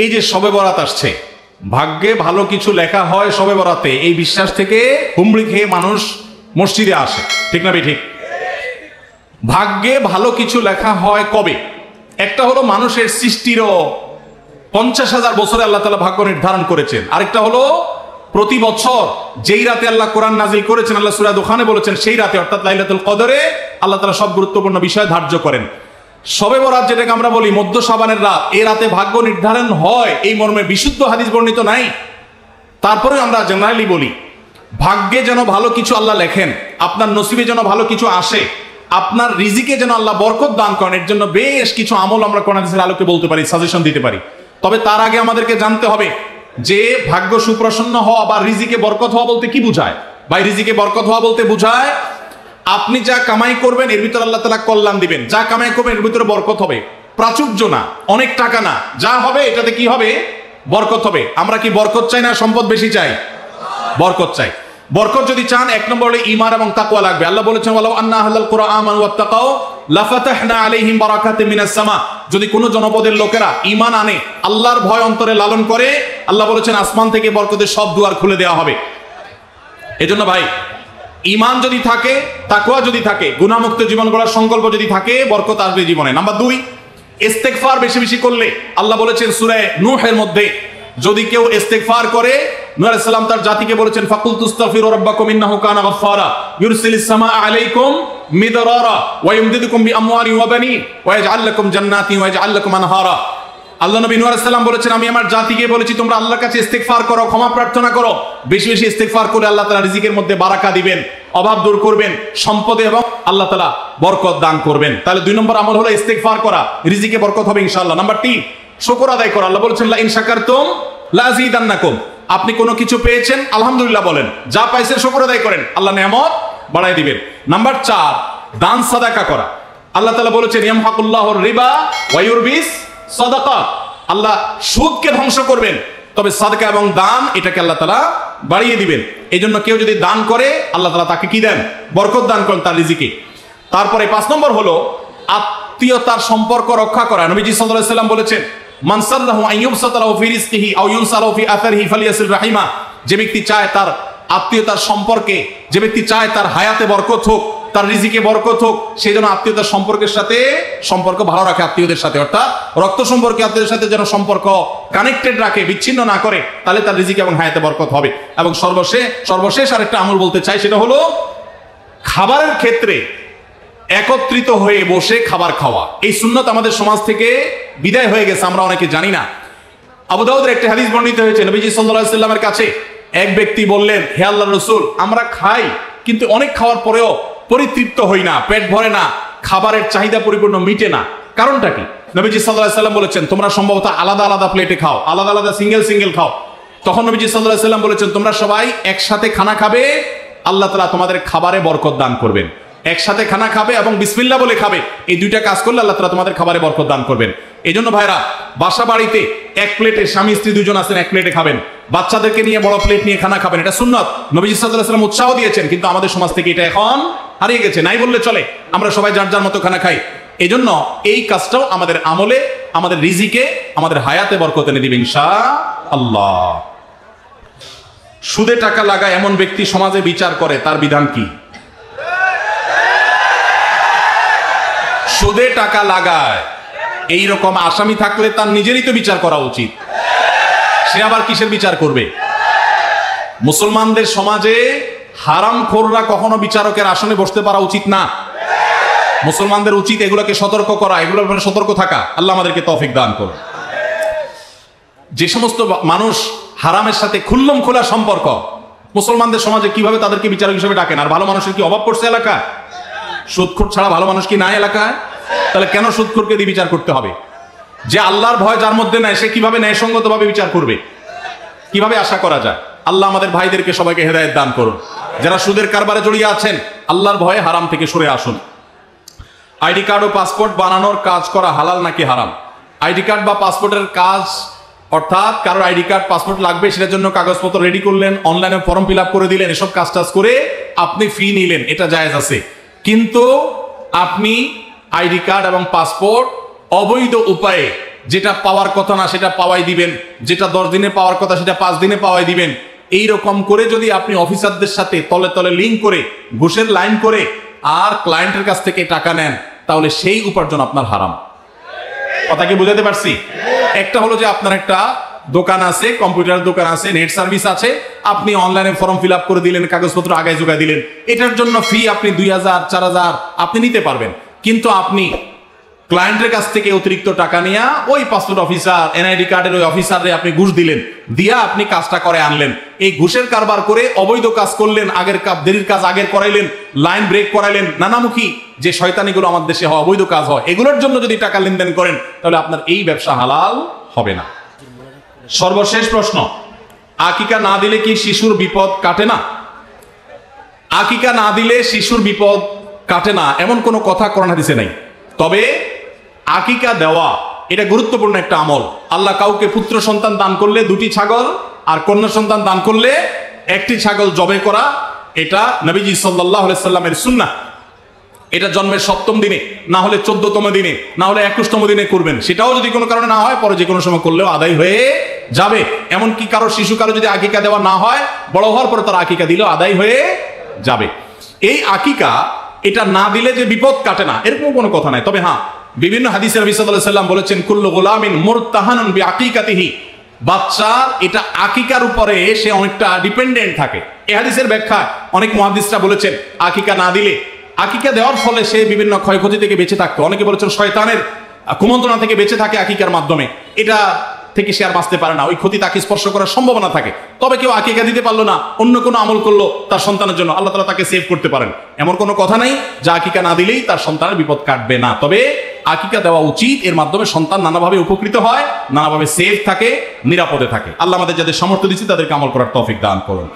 এই যে শবে বরাত আসছে, ভাগ্যে ভালো কিছু লেখা হয় শবে বরাতে, এই বিশ্বাস থেকে হুমড়ি খেয়ে মানুষ মসজিদে আসে, ঠিক না ঠিক? ভাগ্যে ভালো কিছু লেখা হয় কবে? একটা হলো মানুষের সৃষ্টিরও 50,000 বছরে আল্লাহ তাআলা ভাগ্য নির্ধারণ করেছেন। আরেকটা হলো প্রতি বছর যেই রাতে আল্লাহ কোরআন নাজিল করেছেন, আল্লাহ সূরা দুখানে বলেছেন, সেই রাতে অর্থাৎ লাইলাতুল কদরে আল্লাহ তাআলা সব গুরুত্বপূর্ণ বিষয় ধার্য করেন। শবে বরাত যেটাকে আমরা বলি মধ্য শাবানের রাত, এই রাতে ভাগ্য নির্ধারণ হয়, এই মর্মে বিশুদ্ধ হাদিস বর্ণিত নাই। তারপরে আমরা জেনারেলি বলি ভাগ্যে যেন ভালো কিছু আল্লাহ লেখেন, আপনার নসিবে যেন ভালো কিছু আসে, আপনার রিজিকে যেন আল্লাহ বরকত দান করেন, এর জন্য বেশ কিছু আমল আমরা কোরআন হাদিসের আলোকে বলতে পারি, সাজেশন দিতে পারি। তবে তার আগে আমাদেরকে জানতে হবে যে ভাগ্য সুপ্রসন্ন হওয়া বা রিজিকে বরকত হওয়া বলতে কি বোঝায়। ভাই, রিজিকে বরকত হওয়া বলতে বোঝায় আপনি যা কামাই করবেন এর ভিতরে আল্লাহ তাআলা কল্যাণ দিবেন, যা কামাই করবেন এর ভিতরে বরকত হবে। প্রাচুর্য না, অনেক টাকা না, যা হবে এটাতে কি হবে? বরকত হবে। আমরা কি বরকত চাই না সম্পদ বেশি চাই? বরকত চাই। বরকত যদি চান, এক নম্বর হলো ঈমান এবং তাকওয়া লাগবে। আল্লাহ বলেছেন ওয়ালাউ আন্না আহলাল কুরআ আমানু ওয়াত্তাকাউ লাফাতাহনা আলাইহিম বারাকাতিম মিনাস সামা। যদি কোন জনপদের লোকেরা ঈমান আনে, আল্লাহর ভয় অন্তরে লালন করে, আল্লাহ বলেছেন আসমান থেকে বরকতের সব দুয়ার খুলে দেওয়া হবে। এজন্য ভাই, ঈমান যদি থাকে, তাকওয়া যদি থাকে, গুনাহমুক্ত জীবন গড়ার সংকল্প যদি থাকে, বরকত আসবে জীবনে। নাম্বার 2, ইস্তেগফার বেশি বেশি করলে, আল্লাহ বলেছেন সূরা নূহের মধ্যে, যদি কেউ ইস্তেগফার করে, নূহ আলাইহিস সালাম তার জাতিকে বলেছেন ফাকুল তুস্তাগফিরু রাব্বাকুম ইন্নাহু কানা গাফফারা ইউরসিলিস সামাআ আলাইকুম মিদরারা ওয়া ইউমদিদুকুম বিআমওয়ালিন ওয়া বানিন ওয়া ইয়াজআল লাকুম জান্নাতিন ওয়া ইয়াজআল লাকুম আনহারা। আল্লাহ নবী নূহ আলাইহিস সালাম বলেছেন, আমি আমার জাতিকে বলেছি তোমরা আল্লাহর কাছে ইস্তেগফার করো, ক্ষমা প্রার্থনা করো। বেশি বেশি ইস্তেগফার করে আল্লাহ তাআলা রিজিকের মধ্যে বারাকা দিবেন, অভাব দূর করবেন, সম্পদে এবং আল্লাহ তাআলা বরকত দান করবেন। তাহলে 2 নম্বর আমল হলো ইস্তেগফার করা, রিজিকে বরকত হবে ইনশাআল্লাহ। নাম্বার 3, শুকর আদায় করা। আল্লাহ বলেছেন লা ইন শাকারতুম লা আযীদান্নাকুম। আপনি কোনো কিছু পেয়েছেন, আলহামদুলিল্লাহ বলেন, যা পাইছেন শুকর আদায় করেন, আল্লাহ নিয়ামত বাড়ায় দিবেন। নাম্বার 4, দান সাদাকা করা। আল্লাহ তাআলা বলেছেন ইয়ামহাকুল্লাহুর রিবা ওয়া ইউরবিস সাদাকা। আল্লাহ সুদকে ধ্বংস করবেন, তবে সাদকা এবং দান এটাকে আল্লাহ তাআলা বাড়িয়ে দিবেন। এই জন্য কেউ যদি দান করে, আল্লাহ তাআলা তাকে কি দেন? বরকত দান করেন তার রিজিকে। তারপরে 5 নম্বর হলো আত্মীয়তার সম্পর্ক রক্ষা করা। নবীজি সাল্লাল্লাহু আলাইহি ওয়াসাল্লাম বলেছেন মান সাল্লাহু আন ইউবসাতা লাহু ফি রিজকিহি আও ইউনসালাহু ফি আথারিহি ফালিয়াসিল রাহিমা। যে ব্যক্তি চায় তার আত্মীয়তার সম্পর্কে, যে ব্যক্তি চায় তার হায়াতে বরকত হোক, তার রিজিকে বরকত হোক, সেই জন্য আত্মীয়তার সম্পর্কের সাথে সম্পর্ক ভালো রাখে, আত্মীয়দের সাথে, অর্থাৎ রক্ত সম্পর্কে আত্মীয়দের সাথে যেন সম্পর্ক কানেক্টেড রাখে, বিচ্ছিন্ন না করে, তাহলে তার রিজিকে এবং হায়াতে বরকত হবে। এবং সর্বশেষ আরেকটা আমল বলতে চাই, সেটা হলো খাবারের ক্ষেত্রে একত্রিত হয়ে বসে খাবার খাওয়া। এই সুন্নত আমাদের সমাজ থেকে বিদায় হয়ে গেছে, আমরা অনেকে জানি না। আবু দাউদের একটা হাদিস বর্ণিত হয়েছে, নবীজি সাল্লাল্লাহু আলাইহি ওয়াসাল্লামের কাছে এক ব্যক্তি বললেন, হে আল্লাহর রাসূল, আমরা খাই কিন্তু অনেক খাওয়ার পরেও পরিতৃপ্ত হই না, পেট ভরে না, খাবারের চাহিদা পরিপূর্ণ মিটে না, কারণটা কি? নবীজি সাল্লাল্লাহু আলাইহি ওয়াসাল্লাম বলেছেন তোমরা সম্ভবত আলাদা আলাদা প্লেটে খাও, আলাদা আলাদা সিঙ্গেল খাও। তখন নবীজি সাল্লাল্লাহু আলাইহি ওয়াসাল্লাম বলেছেন তোমরা সবাই একসাথে খানা খাবে, আল্লাহ তাআলা তোমাদের খাবারে বরকত দান করবেন। একসাথে খানা খাবে এবং বিসমিল্লাহ বলে খাবে, এই দুইটা কাজ করলে আল্লাহ তাআলা তোমাদের খাবারে বরকত দান করবেন। এই জন্য ভাইরা, বাসা বাড়িতে এক প্লেটে স্বামী স্ত্রী দুজন আছেন, এক প্লেটে খাবেন, বাচ্চাদেরকে নিয়ে বড় প্লেট নিয়ে খানা খাবেন, এটা সুন্নত। নবীজি সাল্লাল্লাহু আলাইহি ওয়াসাল্লাম উৎসাহ দিয়েছেন, কিন্তু আমাদের সমাজ থেকে এটা এখন হারিয়ে গেছে, নাই বললে চলে। আমরা সবাই যার যার মতো খানা খাই। এই জন্য এই কাজটাও আমাদের আমলে, আমাদের রিজিকে, আমাদের হায়াতে বরকত এনে দিবে ইনশাআল্লাহ। সুদে টাকা লাগায় এমন ব্যক্তি সমাজে বিচার করে, তার বিধান কি? সুদে টাকা লাগায় এইরকম আসামি থাকলে তার নিজেরই তো বিচার করা উচিত, সে আবার কিসের বিচার করবে? মুসলমানদের সমাজে হারামখোররা কখনো বিচারকের আসনে বসতে পারা উচিত না। মুসলমানদের উচিত এগুলোকে সতর্ক করা, এগুলোর ব্যাপারে সতর্ক থাকা। আল্লাহ আমাদেরকে তৌফিক দান করুন। যে সমস্ত মানুষ হারামের সাথে খুল্লম খোলা সম্পর্ক, মুসলমানদের সমাজে কিভাবে তাদেরকে বিচারক হিসেবে ডাকেন? আর ভালো মানুষের কি অভাব পড়ছে এলাকায়? সুদখোর ছাড়া ভালো মানুষ কি নাই এলাকায়? তাহলে কেন সুদখোরকে দিয়ে বিচার করতে হবে? যে আল্লাহর ভয় যার মধ্যে নাই, সে কিভাবে ন্যায়সঙ্গত ভাবে বিচার করবে? কিভাবে আশা করা যায়? আল্লাহ আমাদের ভাইদেরকে সবাইকে হেদায়েত দান করুন। যারা সুদের কারবারে জড়িয়ে আছেন, আল্লাহর ভয়ে হারাম থেকে সরে আসুন। আইডি কার্ড ও পাসপোর্ট বানানোর কাজ করা হালাল নাকি হারাম? আইডি কার্ড বা পাসপোর্টের কাজ, অর্থাৎ কারোর আইডি কার্ড পাসপোর্ট লাগবে, সেটার জন্য কাগজপত্র রেডি করলেন, অনলাইনে ফর্ম ফিল আপ করে দিলেন, এসব কাজ করে আপনি ফি নিলেন, এটা জায়েজ আছে। কিন্তু আপনি আইডি কার্ড এবং পাসপোর্ট অবৈধ উপায়ে যেটা পাওয়ার কথা না সেটা পাওয়াই দিবেন, যেটা 10 দিনে পাওয়ার কথা সেটা 5 দিনে পাওয়াই দিবেন। এই রকম করে যদি আপনি অফিসারদের সাথে তলে তলে লিঙ্ক করে ঘুষের লাইন করে আর ক্লায়েন্টের কাছ থেকে টাকা নেন, তাহলে সেই উপার্জন আপনার হারাম। কথা কি বুঝাতে পারছি? একটা হলো যে আপনার একটা দোকান আছে, কম্পিউটার দোকান আছে, নেট সার্ভিস আছে, আপনি অনলাইনে ফর্ম ফিল আপ করে দিলেন, কাগজপত্র আগায় জোগায় দিলেন, এটার জন্য ফি আপনি 2000 4000 আপনি নিতে পারবেন। কিন্তু আপনি ক্লায়েন্টের কাছ থেকে অতিরিক্ত টাকা নিয়ে ওই পাসপোর্ট অফিসার, এনআইডি কার্ডের ওই অফিসারে আপনি ঘুষ দিলেন, দিয়া আপনি কাজটা করে আনলেন। এই ঘুষের কারবার করে অবৈধ কাজ করলেন, আগের কাজ দেরির কাজ আগের করাইলেন, লাইন ব্রেক করাইলেন, নানামুখী যে শয়তানিগুলো আমাদের দেশে হয়, অবৈধ কাজ হয়, এগুলোর জন্য যদি টাকা লেনদেন করেন তাহলে আপনার এই ব্যবসা হালাল হবে না। সর্বশেষ প্রশ্ন, আকিকা না দিলে কি শিশুর বিপদ কাটে না? আকিকা না দিলে শিশুর বিপদ কাটে না এমন কোনো কথা কোরআন হাদিসে নাই। তবে আকিকা দেওয়া এটা গুরুত্বপূর্ণ একটা আমল। আল্লাহ কাউকে পুত্র সন্তান দান করলে 2টি ছাগল, আর কন্যা সন্তান দান করলে 1টি ছাগল জবাই করা, এটা নবীজি সাল্লাল্লাহু আলাইহি সাল্লামের সুন্নাহ। এটা জন্মের 7ম দিনে, না হলে 14তম দিনে, না হলে 21তম দিনে করবেন। সেটাও যদি কোনো কারণে না হয় পরে যে কোনো সময় করলেও আদায় হয়ে যাবে। এমনকি কারো শিশু কারো যদি আকিকা দেওয়া না হয়, বড় হওয়ার পরে তার আকিকা দিলেও আদায় হয়ে যাবে। এই আকিকা এটা না দিলে যে বিপদ কাটে না এরকম কোনো কথা নাই। তবে হ্যাঁ, বিভিন্ন হাদিসে নবী সাল্লাল্লাহু আলাইহি সাল্লাম বলেছেন, কুল্লু গুলামিন মুরতাহানুন বিআকিকাতিহি, বাচ্চার এটা আকিকার উপরে সে অনেকটা ডিপেন্ডেন্ট থাকে। এই হাদিসের ব্যাখ্যা অনেক মুহাদ্দিসরা বলেছেন, আকিকা না দিলে, আকিকা দেওয়ার ফলে সে বিভিন্ন ক্ষয়ক্ষতি থেকে বেঁচে থাকতো। অনেকে বলেছেন শয়তানের কুমন্ত্রণা থেকে বেঁচে থাকে আকিকার মাধ্যমে, এটা থেকে সে আর বাঁচতে পারে না, ওই ক্ষতি তাকে স্পর্শ করার সম্ভাবনা থাকে। তবে কেউ আকিকা দিতে পারলো না, অন্য কোনো আমল করলো তার সন্তানের জন্য, আল্লাহ তাআলা তাকে সেভ করতে পারেন। এমন কোনো কথা নাই যে আকিকা না দিলেই তার সন্তানের বিপদ কাটবে না। তবে আকিকা দেওয়া উচিত, এর মাধ্যমে সন্তান নানাভাবে উপকৃত হয়, নানাভাবে সেভ থাকে, নিরাপদে থাকে। আল্লাহ আমাদের যাদের সামর্থ্য দিচ্ছে তাদেরকে আমল করার তৌফিক দান করুন।